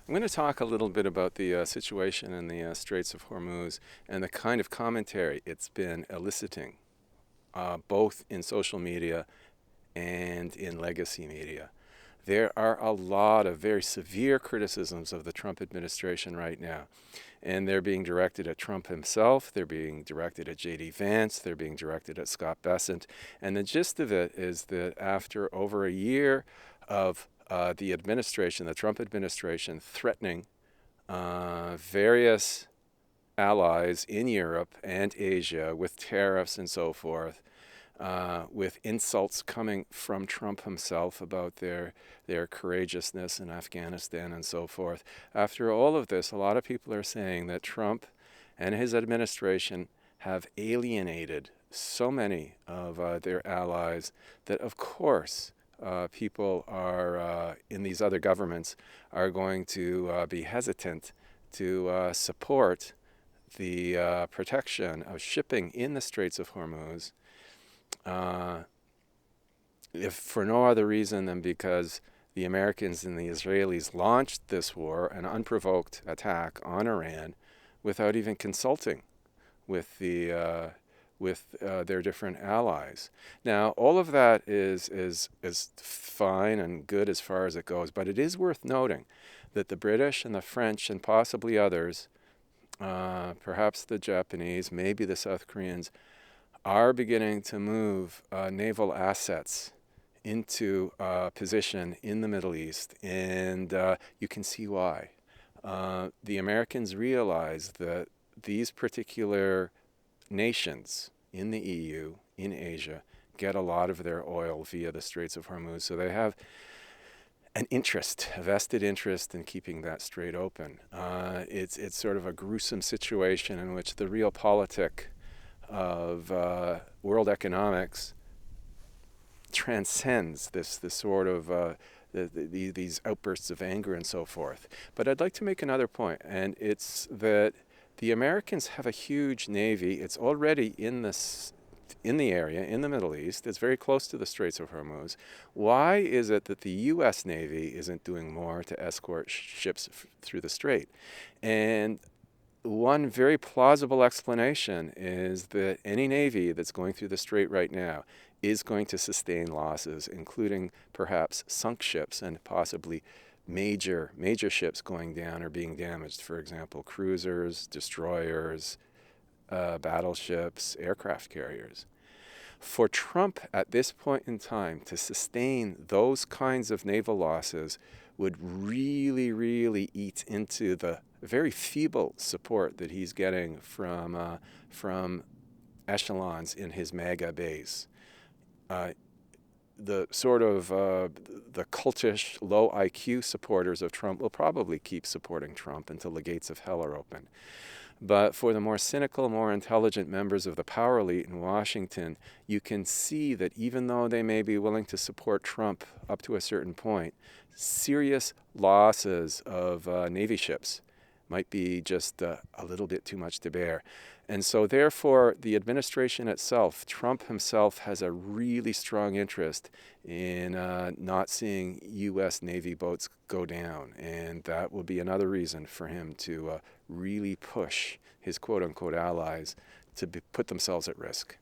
I'm going to talk a little bit about the situation in the Straits of Hormuz and the kind of commentary it's been eliciting, both in social media and in legacy media. There are a lot of very severe criticisms of the Trump administration right now, and they're being directed at Trump himself, they're being directed at J.D. Vance, they're being directed at Scott Bessent, and the gist of it is that after over a year of the administration, the Trump administration, threatening various allies in Europe and Asia with tariffs and so forth, with insults coming from Trump himself about their courageousness in Afghanistan and so forth. After all of this, a lot of people are saying that Trump and his administration have alienated so many of their allies that, of course, people are in these other governments are going to be hesitant to support the protection of shipping in the Straits of Hormuz, uh, if for no other reason than because the Americans and the Israelis launched this war, an unprovoked attack on Iran, without even consulting with their different allies. Now, all of that is fine and good as far as it goes, but it is worth noting that the British and the French and possibly others, perhaps the Japanese, maybe the South Koreans, are beginning to move naval assets into position in the Middle East, and you can see why. The Americans realize that these particular nations in the EU, in Asia, get a lot of their oil via the Straits of Hormuz, so they have an interest, a vested interest in keeping that strait open. It's sort of a gruesome situation in which the realpolitik of world economics transcends this sort of these outbursts of anger and so forth. But I'd like to make another point, and it's that the Americans have a huge navy. It's already in the area, in the Middle East. It's very close to the Straits of Hormuz. Why is it that the U.S. Navy isn't doing more to escort ships through the strait? And one very plausible explanation is that any navy that's going through the strait right now is going to sustain losses, including perhaps sunk ships and possibly major ships going down or being damaged. For example, cruisers, destroyers, battleships, aircraft carriers. For Trump at this point in time to sustain those kinds of naval losses would really eat into the very feeble support that he's getting from echelons in his MAGA base. The sort of the cultish, low IQ supporters of Trump will probably keep supporting Trump until the gates of hell are open. But for the more cynical, more intelligent members of the power elite in Washington, you can see that even though they may be willing to support Trump up to a certain point, serious losses of Navy ships might be just a little bit too much to bear. And so therefore, the administration itself, Trump himself, has a really strong interest in not seeing U.S. Navy boats go down. And that will be another reason for him to really push his quote-unquote allies to put themselves at risk.